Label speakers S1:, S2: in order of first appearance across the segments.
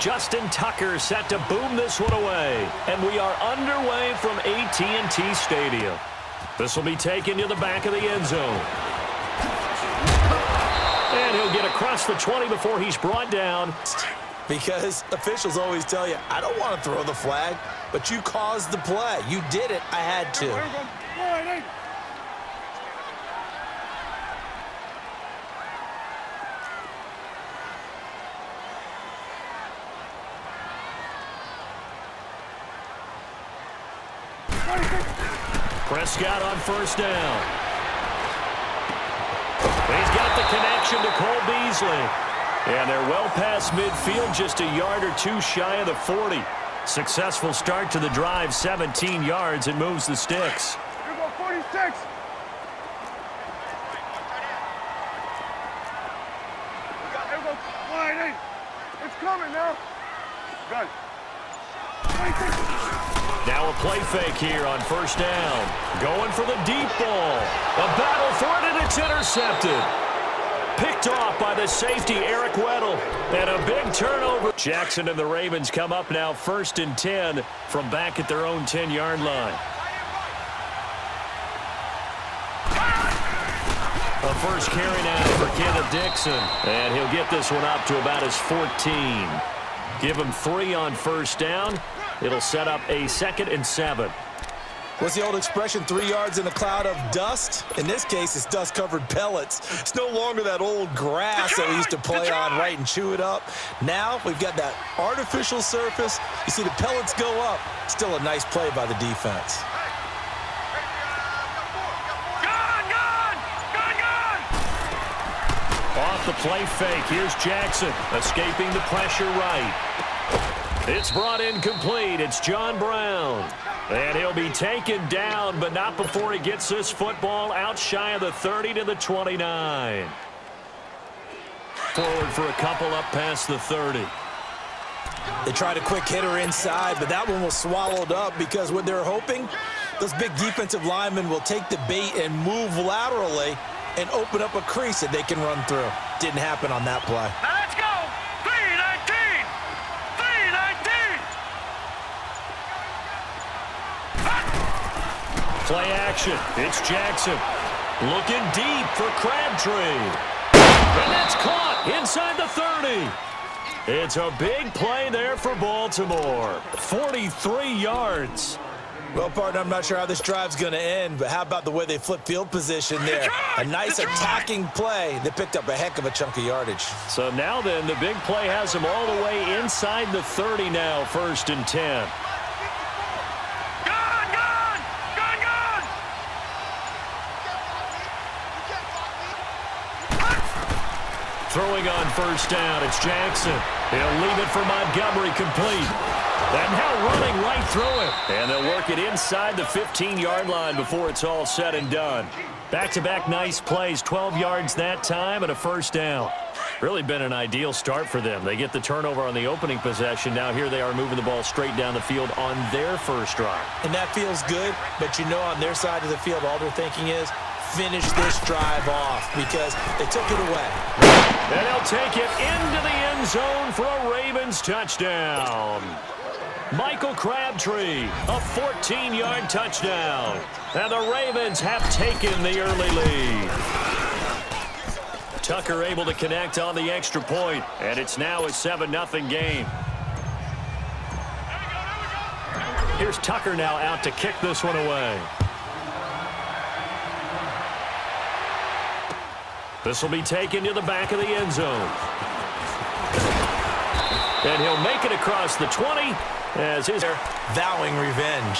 S1: Justin Tucker set to boom this one away. And we are underway from AT&T Stadium. This will be taken to the back of the end zone. And he'll get across the 20 before he's brought down.
S2: Because officials always tell you, I don't want to throw the flag, but you caused the play. You did it. I had to.
S1: Prescott on first down. He's got the connection to Cole Beasley. And they're well past midfield, just a yard or two shy of the 40. Successful start to the drive, 17 yards, and moves the sticks.
S3: Here go 46. Here go 188. It's coming now. Good. 26.
S1: Now a play fake here on first down. Going for the deep ball. A battle for it, and it's intercepted. Picked off by the safety, Eric Weddle. And a big turnover. Jackson and the Ravens come up now 1st and 10 from back at their own 10-yard line. A first carry now for Kenneth Dixon. And he'll get this one up to about his 14. Give him 3 on first down. It'll set up a 2nd and 7.
S2: What's the old expression, 3 yards in a cloud of dust? In this case, it's dust-covered pellets. It's no longer that old grass that we used to play on, right, and chew it up. Now we've got that artificial surface. You see the pellets go up. Still a nice play by the defense.
S1: Off the play fake, here's Jackson, escaping the pressure right. It's brought in complete. It's John Brown. And he'll be taken down, but not before he gets this football out shy of the 30 to the 29. Forward for a couple up past the 30.
S2: They tried a quick hitter inside, but that one was swallowed up because what they're hoping, those big defensive linemen will take the bait and move laterally and open up a crease that they can run through. Didn't happen on that play.
S3: Let's go. 319. 319.
S1: Play action. It's Jackson. Looking deep for Crabtree. And that's caught inside the 30. It's a big play there for Baltimore. 43 yards.
S2: Well, partner, I'm not sure how this drive's going to end, but how about the way they flip field position there? A nice attacking play. They picked up a heck of a chunk of yardage.
S1: So now then, the big play has them all the way inside the 30 now, 1st and 10. Throwing on first down, it's Jackson. He'll leave it for Montgomery, complete. And now running right through it. And they'll work it inside the 15-yard line before it's all said and done. Back-to-back nice plays, 12 yards that time and a first down. Really been an ideal start for them. They get the turnover on the opening possession. Now here they are moving the ball straight down the field on their first drive.
S2: And that feels good, but you know on their side of the field all they're thinking is finish this drive off because they took it away.
S1: And they'll take it into the end zone for a Ravens touchdown. Michael Crabtree, a 14-yard touchdown. And the Ravens have taken the early lead. Tucker able to connect on the extra point, and it's now a 7-0 game. Here's Tucker now out to kick this one away. This will be taken to the back of the end zone. And he'll make it across the 20 as his
S2: vowing revenge.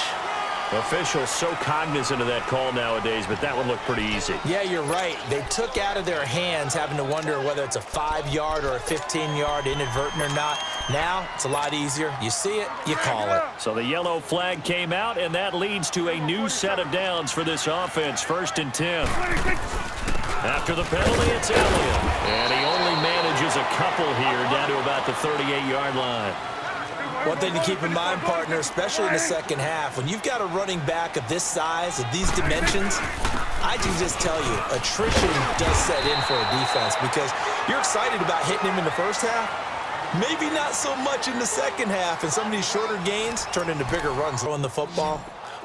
S1: Officials so cognizant of that call nowadays, but that one looked pretty easy.
S2: Yeah, you're right. They took out of their hands having to wonder whether it's a 5-yard or a 15-yard inadvertent or not. Now, it's a lot easier. You see it, you call it.
S1: So the yellow flag came out, and that leads to a new set of downs for this offense, 1st and 10. After the penalty, it's Elliott. And he only manages a couple here down to about the 38-yard line.
S2: One thing to keep in mind, partner, especially in the second half, when you've got a running back of this size, of these dimensions, I can just tell you, attrition does set in for a defense because you're excited about hitting him in the first half, Maybe not so much in the second half, and some of these shorter gains turn into bigger runs throwing the football.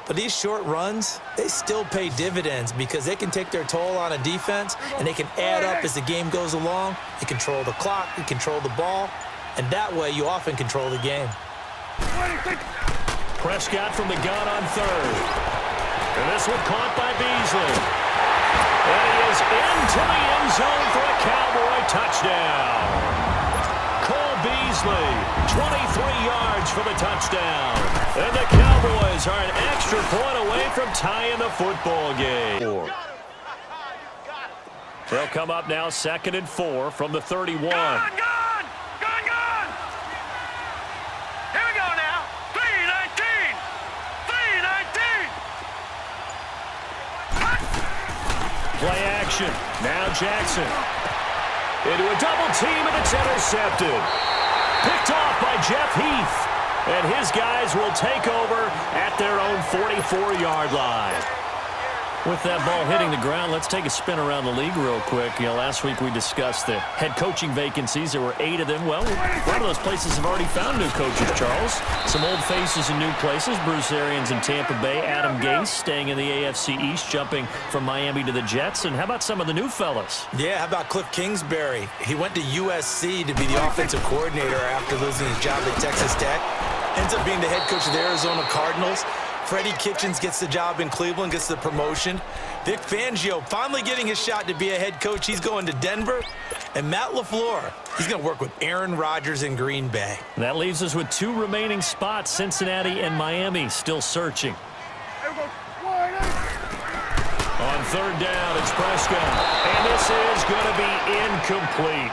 S2: But these short runs, they still pay dividends because they can take their toll on a defense, and they can add up as the game goes along. You control the clock, you control the ball, and that way you often control the game.
S1: Prescott from the gun on third. And this one caught by Beasley. And he is into the end zone for a Cowboy touchdown. Cole Beasley, 23 yards for the touchdown. And the Cowboys are an extra point away from tying the football game. They'll come up now 2nd and 4 from the 31.
S3: Gone! Here we go now. 3-19. 3-19.
S1: Play action. Now Jackson. Into a double team, and it's intercepted. Picked off by Jeff Heath. And his guys will take over at their own 44-yard line. With that ball hitting the ground, let's take a spin around the league real quick. You know, last week we discussed the head coaching vacancies. There were 8 of them. Well, a lot of those places have already found new coaches, Charles. Some old faces in new places. Bruce Arians in Tampa Bay. Adam Gase staying in the AFC East, jumping from Miami to the Jets. And how about some of the new fellas?
S2: Yeah, how about Cliff Kingsbury? He went to USC to be the offensive coordinator after losing his job at Texas Tech. Ends up being the head coach of the Arizona Cardinals. Freddie Kitchens gets the job in Cleveland, gets the promotion. Vic Fangio finally getting his shot to be a head coach. He's going to Denver. And Matt LaFleur, he's going to work with Aaron Rodgers in Green Bay.
S1: That leaves us with 2 remaining spots, Cincinnati and Miami, still searching. On 3rd down, it's Prescott. And this is going to be incomplete.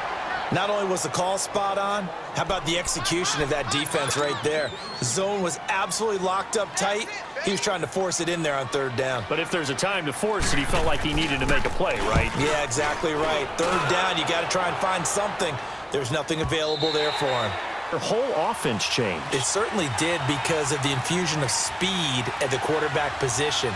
S2: Not only was the call spot on, how about the execution of that defense right there? The zone was absolutely locked up tight. He was trying to force it in there on 3rd down.
S1: But if there's a time to force it, he felt like he needed to make a play, right?
S2: Yeah, exactly right. 3rd down, you got to try and find something. There's nothing available there for him.
S1: Their whole offense changed.
S2: It certainly did because of the infusion of speed at the quarterback position.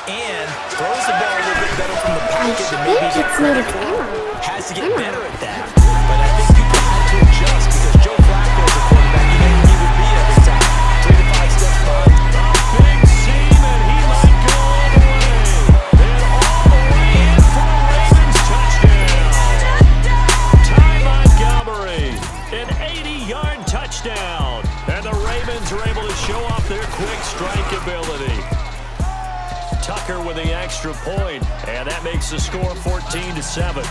S2: And throws the ball a little bit better from the pocket than maybe he got credit for. Has to get better at that. But I think people have to adjust because Joe Flacco is a quarterback you know he would be every time. 3 to 5 steps behind.
S1: Big seam, and he might go all the way. And all the way in for the Ravens touchdown. Ty Montgomery, an 80-yard touchdown. And the Ravens are able to show off their quick strike ability. Tucker with the extra point, and that makes the score 14-7.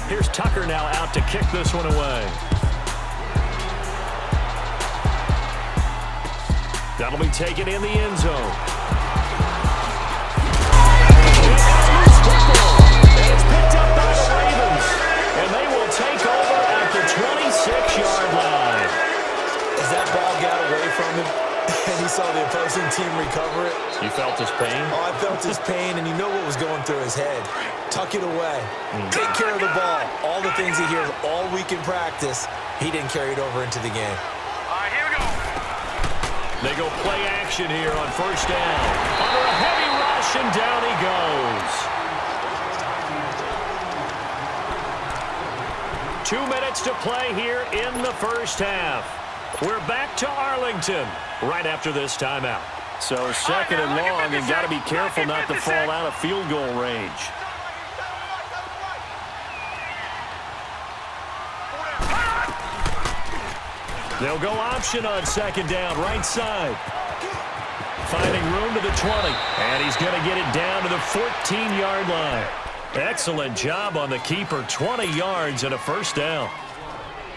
S1: Here's Tucker now out to kick this one away. That'll be taken in the end zone. And it's picked up by the Ravens, and they will take over at the 26-yard line.
S2: As that ball got away from him, and he saw the opposing team recover it.
S1: You felt his pain?
S2: Oh, I felt his pain, and you know what was going through his head. Tuck it away. Take care of the ball. All the things he hears all week in practice, he didn't carry it over into the game.
S3: All right, here we go.
S1: They go play action here on 1st down. Under a heavy rush, and down he goes. 2 minutes to play here in the 1st half. We're back to Arlington right after this timeout. So 2nd and long, and got to be careful not to fall out of field goal range. They'll go option on 2nd down, right side. Finding room to the 20, and he's going to get it down to the 14-yard line. Excellent job on the keeper, 20 yards and a 1st down.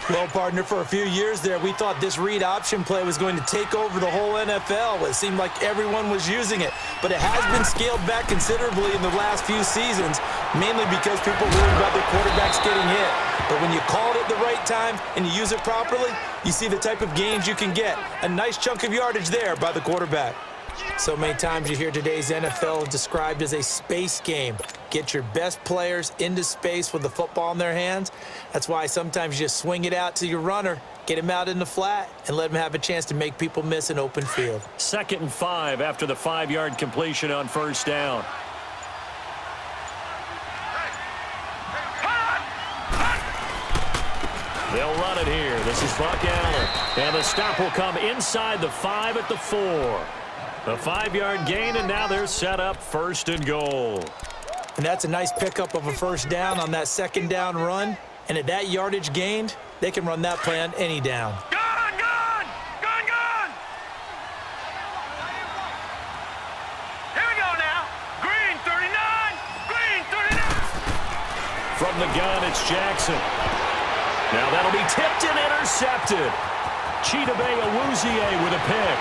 S2: Well, partner, for a few years there, we thought this read option play was going to take over the whole NFL. It seemed like everyone was using it, but it has been scaled back considerably in the last few seasons, mainly because people worried about their quarterbacks getting hit. But when you call it at the right time and you use it properly, you see the type of gains you can get. A nice chunk of yardage there by the quarterback. So many times you hear today's NFL described as a space game. Get your best players into space with the football in their hands. That's why sometimes you just swing it out to your runner, get him out in the flat, and let him have a chance to make people miss an open field.
S1: 2nd and 5 after the 5-yard completion on 1st down. They'll run it here. This is Buck Allen. And the stop will come inside the 5 at the 4. A 5-yard gain, and now they're set up 1st and goal.
S2: And that's a nice pickup of a first down on that second down run. And at that yardage gained, they can run that play on any down.
S3: Gone, gone! Gone, gone! Here we go now. Green 39! Green 39!
S1: From the gun, it's Jackson. Now that'll be tipped and intercepted. Chidobe Awuzie with a pick.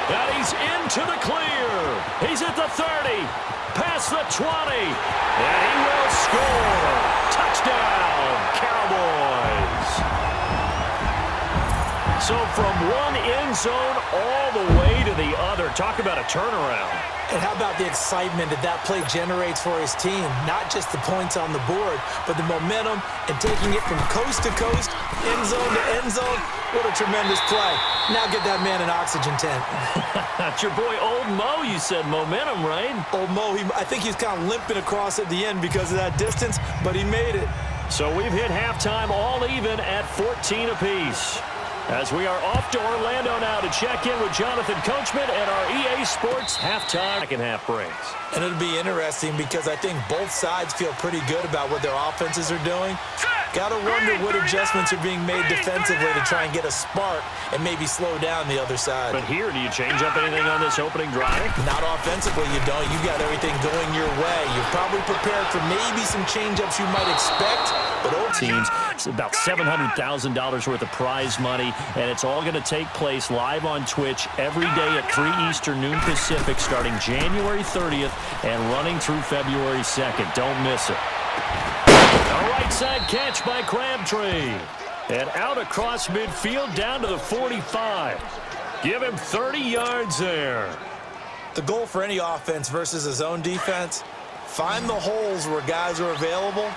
S1: And he's into the clear. He's at the 30. Past the 20. And he will score. Touchdown, Cowboys. So from one end zone all the way to the other. Talk about a turnaround.
S2: And how about the excitement that play generates for his team? Not just the points on the board, but the momentum and taking it from coast to coast, end zone to end zone. What a tremendous play. Now get that man an oxygen tent.
S1: It's your boy Old Mo, you said momentum, right?
S2: Old Mo, I think he's kind of limping across at the end because of that distance, but he made it.
S1: So we've hit halftime all even at 14 apiece. As we are off to Orlando now to check in with Jonathan Coachman and our EA Sports halftime second half brings.
S2: And it'll be interesting because I think both sides feel pretty good about what their offenses are doing. Got to wonder what adjustments are being made defensively to try and get a spark and maybe slow down the other side.
S1: But here, do you change up anything on this opening drive?
S2: Not offensively, you don't. You got everything going your way. You're probably prepared for maybe some change-ups you might expect. But old
S1: teams, it's about $700,000 worth of prize money, and it's all going to take place live on Twitch every day at 3 Eastern, noon Pacific, starting January 30th and running through February 2nd. Don't miss it. A right side catch by Crabtree. And out across midfield down to the 45. Give him 30 yards there.
S2: The goal for any offense versus a zone defense, find the holes where guys are available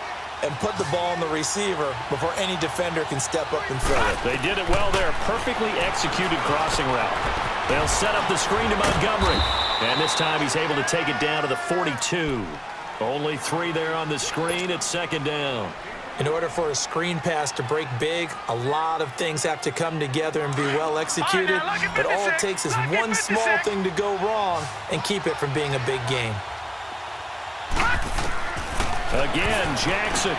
S2: and put the ball on the receiver before any defender can step up and fill it.
S1: They did it well there. Perfectly executed crossing route. They'll set up the screen to Montgomery. And this time he's able to take it down to the 42. Only 3 there on the screen at second down.
S2: In order for a screen pass to break big, a lot of things have to come together and be well executed. But all it takes is one small thing to go wrong and keep it from being a big game.
S1: Again, Jackson.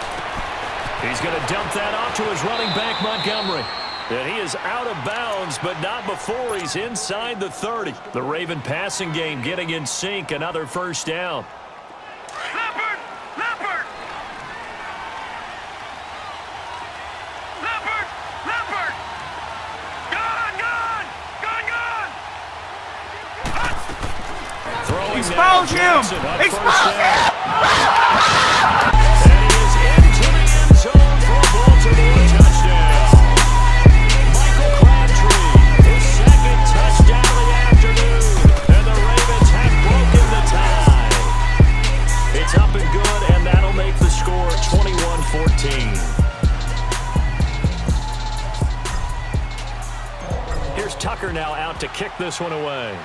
S1: He's going to dump that off to his running back, Montgomery. And he is out of bounds, but not before he's inside the 30. The Raven passing game getting in sync. Another first down.
S3: Leopard! Leopard! Leopard! Leopard! Gone! Gone! Gone! Gone!
S1: Throwing
S4: Expose him!
S1: Expose him! And he is into the end zone for a Baltimore touchdown. Michael Crabtree, his second touchdown of the afternoon. And the Ravens have broken the tie. It's up and good, and that'll make the score 21-14. Here's Tucker now out to kick this one away.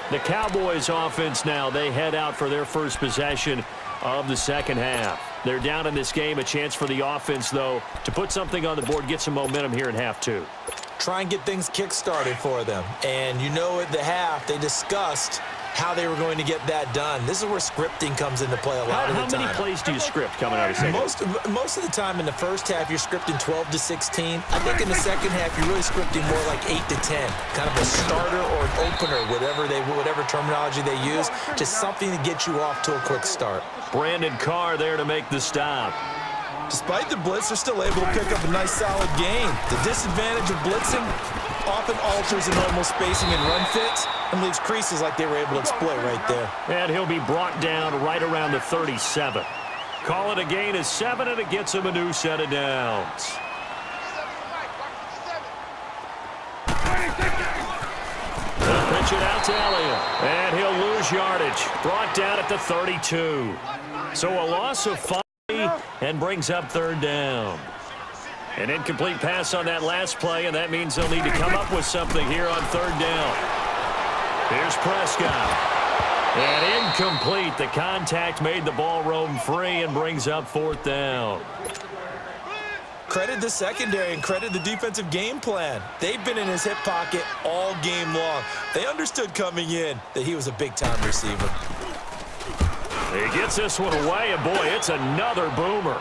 S1: The Cowboys offense now, they head out for their first possession of the second half. They're down in this game. A chance for the offense, though, to put something on the board, get some momentum here in half 2.
S2: Try and get things kick-started for them. And you know at the half, they discussed how they were going to get that done. This is where scripting comes into play a lot of the time.
S1: How many plays do you script coming out of second?
S2: Most of the time in the first half, you're scripting 12 to 16. I think in the second half, you're really scripting more like 8 to 10. Kind of a starter or an opener, whatever terminology they use. Just something to get you off to a quick start.
S1: Brandon Carr there to make the stop.
S2: Despite the blitz, they're still able to pick up a nice, solid gain. The disadvantage of blitzing often alters the normal spacing and run fits and leaves creases like they were able to exploit right there.
S1: And he'll be brought down right around the 37. Call it a gain of 7, and it gets him a new set of downs. They'll pitch it out to Elliott, and he'll lose yardage. Brought down at the 32. So a loss of 5 and brings up third down. An incomplete pass on that last play, and that means they'll need to come up with something here on third down. Here's Prescott. And incomplete. The contact made the ball roam free and brings up 4th down.
S2: Credit the secondary and credit the defensive game plan. They've been in his hip pocket all game long. They understood coming in that he was a big-time receiver.
S1: He gets this one away, and boy, it's another boomer.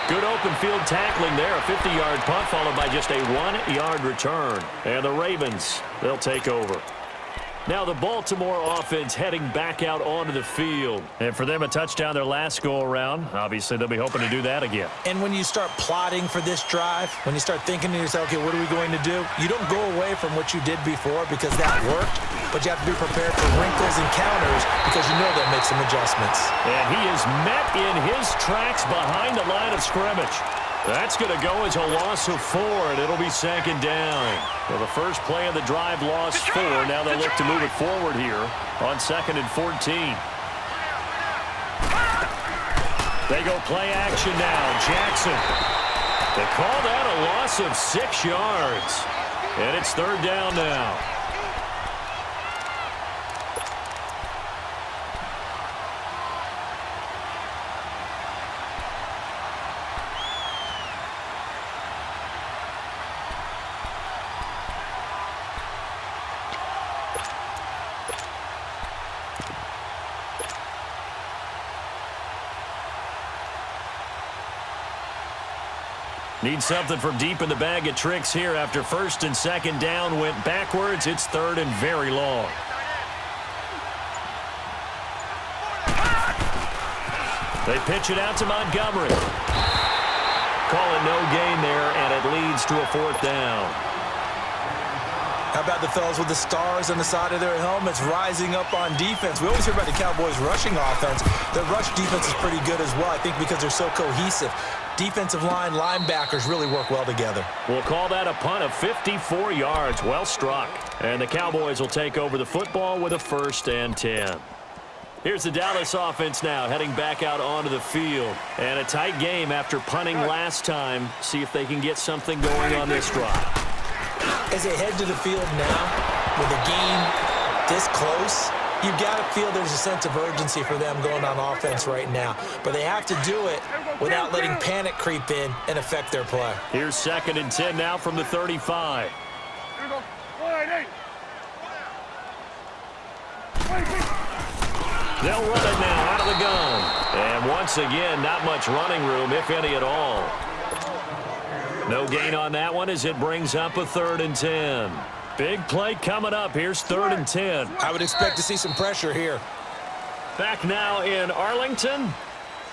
S1: Good open field tackling there. A 50-yard punt followed by just a 1-yard return. And the Ravens, they'll take over. Now the Baltimore offense heading back out onto the field. And for them, a touchdown their last go-around. Obviously, they'll be hoping to do that again.
S2: And when you start plotting for this drive, when you start thinking to yourself, okay, what are we going to do? You don't go away from what you did before because that worked, but you have to be prepared for wrinkles and counters because you know they'll make some adjustments.
S1: And he is met in his tracks behind the line of scrimmage. That's going to go as a loss of 4, and it'll be 2nd down. Well, the first play of the drive lost 4. Now they'll look to move it forward here on 2nd and 14. They go play action now. Jackson. They call that a loss of 6 yards. And it's 3rd down now. Need something from deep in the bag of tricks here after 1st and 2nd down went backwards. It's 3rd and very long. They pitch it out to Montgomery. Calling no gain there, and it leads to a 4th down.
S2: How about the fellas with the stars on the side of their helmets rising up on defense? We always hear about the Cowboys' rushing offense. Their rush defense is pretty good as well, I think, because they're so cohesive. Defensive line, linebackers really work well together.
S1: We'll call that a punt of 54 yards. Well struck. And the Cowboys will take over the football with a 1st and 10. Here's the Dallas offense now heading back out onto the field. And a tight game after punting last time. See if they can get something going on this drive.
S2: As they head to the field now, with a game this close, you've got to feel there's a sense of urgency for them going on offense right now. But they have to do it without letting panic creep in and affect their play.
S1: Here's 2nd and 10 now from the 35. They'll run it now out of the gun. And once again, not much running room, if any at all. No gain on that one as it brings up a 3rd and 10. Big play coming up. Here's 3rd and 10.
S2: I would expect to see some pressure here.
S1: Back now in Arlington.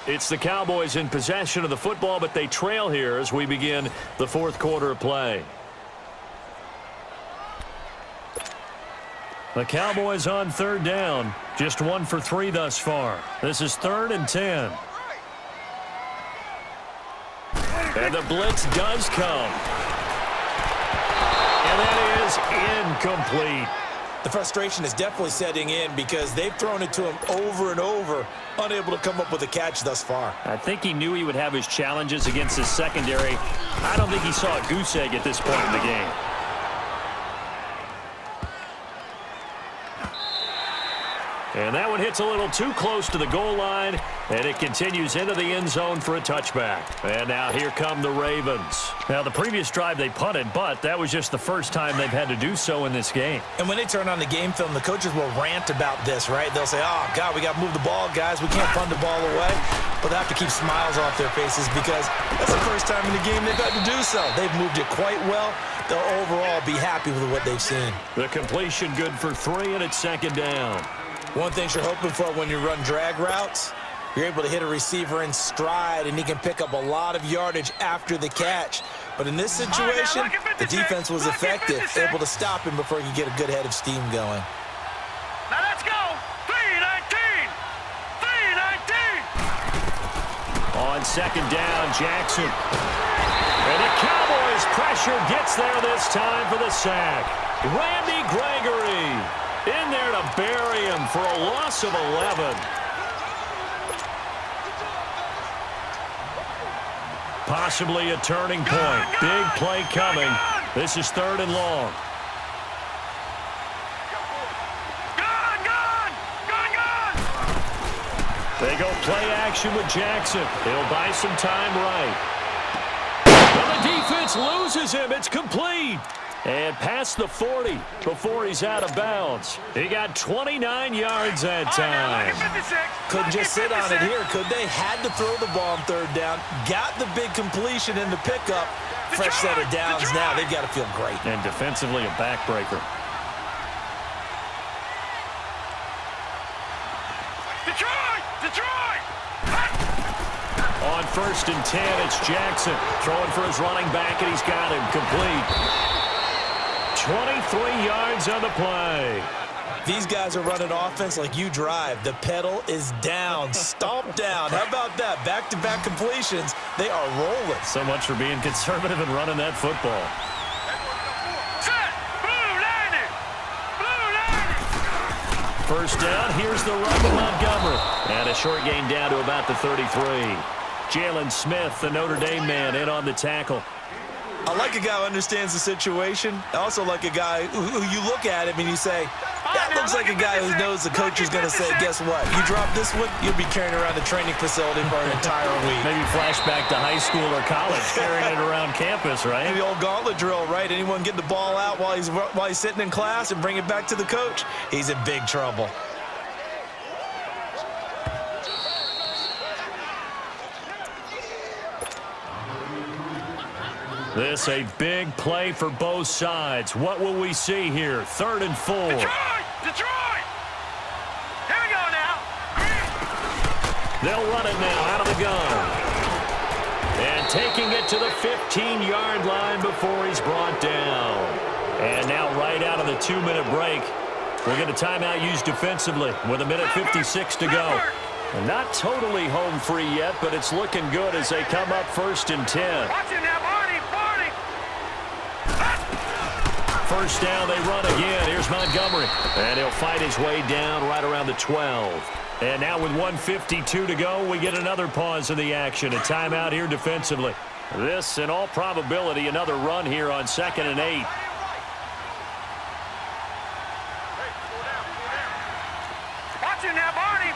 S1: It's the Cowboys in possession of the football, but they trail here as we begin the 4th quarter of play. The Cowboys on 3rd down. Just 1 for 3 thus far. This is 3rd and 10. And the blitz does come. And that is incomplete.
S2: The frustration is definitely setting in because they've thrown it to him over and over, unable to come up with a catch thus far.
S1: I think he knew he would have his challenges against his secondary. I don't think he saw a goose egg at this point in the game. And that one hits a little too close to the goal line, and it continues into the end zone for a touchback. And now here come the Ravens. Now, the previous drive they punted, but that was just the first time they've had to do so in this game.
S2: And when they turn on the game film, the coaches will rant about this, right? They'll say, oh, God, we got to move the ball, guys. We can't punt the ball away. But they have to keep smiles off their faces because that's the first time in the game they've had to do so. They've moved it quite well. They'll overall be happy with what they've seen.
S1: The completion good for 3, and it's 2nd down.
S2: One thing you're hoping for when you run drag routes, you're able to hit a receiver in stride, and he can pick up a lot of yardage after the catch. But in this situation, the defense was effective, able to stop him before he could get a good head of steam going.
S3: Now let's go. 3-19. 3-19.
S1: On 2nd down, Jackson. And the Cowboys' pressure gets there this time for the sack. Randy Gregory in there to bury him for a loss of 11. Possibly a turning point. Big play coming. This is 3rd and long. go play action with Jackson. He'll buy some time right. And the defense loses him. It's complete. And past the 40 before he's out of bounds. He got 29 yards that time.
S2: Couldn't just sit on it here, could they? Had to throw the ball on third down. Got the big completion in the pickup. Fresh set of downs now. They've got to feel great.
S1: And defensively, a backbreaker.
S3: Detroit!
S1: On 1st and 10, it's Jackson throwing for his running back, and he's got him complete. 23 yards on the play.
S2: These guys are running offense like you drive. The pedal is down, stomp down. How about that? Back-to-back completions. They are rolling.
S1: So much for being conservative and running that football.
S3: Set! Blue landing! Blue landing!
S1: First down, here's the run to Montgomery. And a short gain down to about the 33. Jalen Smith, the Notre Dame man, in on the tackle.
S2: I like a guy who understands the situation. I also like a guy who you look at him and you say, that looks like a guy who knows the coach is going to say, guess what? You drop this one, you'll be carrying around the training facility for an entire week.
S1: Maybe flashback to high school or college, carrying it around campus, right?
S2: The old gauntlet drill, right? Anyone get the ball out while he's sitting in class and bring it back to the coach? He's in big trouble.
S3: This
S1: a big play for both sides. What will we see here? 3rd and 4.
S3: Detroit! Here we go now.
S1: They'll run it now out of the gun. And taking it to the 15-yard line before he's brought down. And now right out of the 2-minute break, we'll get a timeout used defensively with 1:56 to go. And not totally home free yet, but it's looking good as they come up 1st and 10.
S3: Watch it now, Barney.
S1: First down, they run again. Here's Montgomery. And he'll fight his way down right around the 12. And now with 1:52 to go, we get another pause in the action. A timeout here defensively. This, in all probability, another run here on 2nd and 8.
S3: Watch it now, Barney.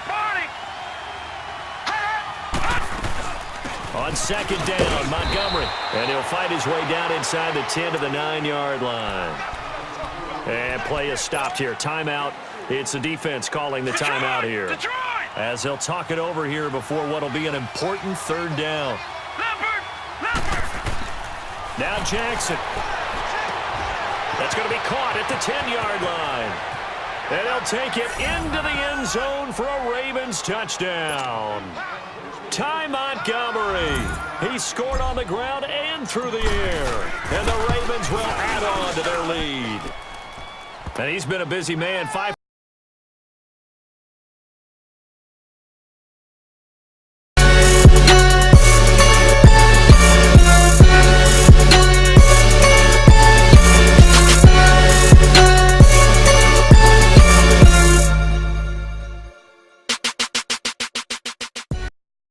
S1: On 2nd down, Montgomery. And he'll fight his way down inside the 10 to the 9-yard line. And play is stopped here. Timeout. It's the defense calling the timeout here.
S3: Detroit!
S1: As they'll talk it over here before what will be an important 3rd down.
S3: Leopard!
S1: Now Jackson. That's going to be caught at the 10-yard line. And he'll take it into the end zone for a Ravens touchdown. Ty Montgomery. He scored on the ground and through the air. And the Ravens will add on to their lead. And he's been a busy man. 5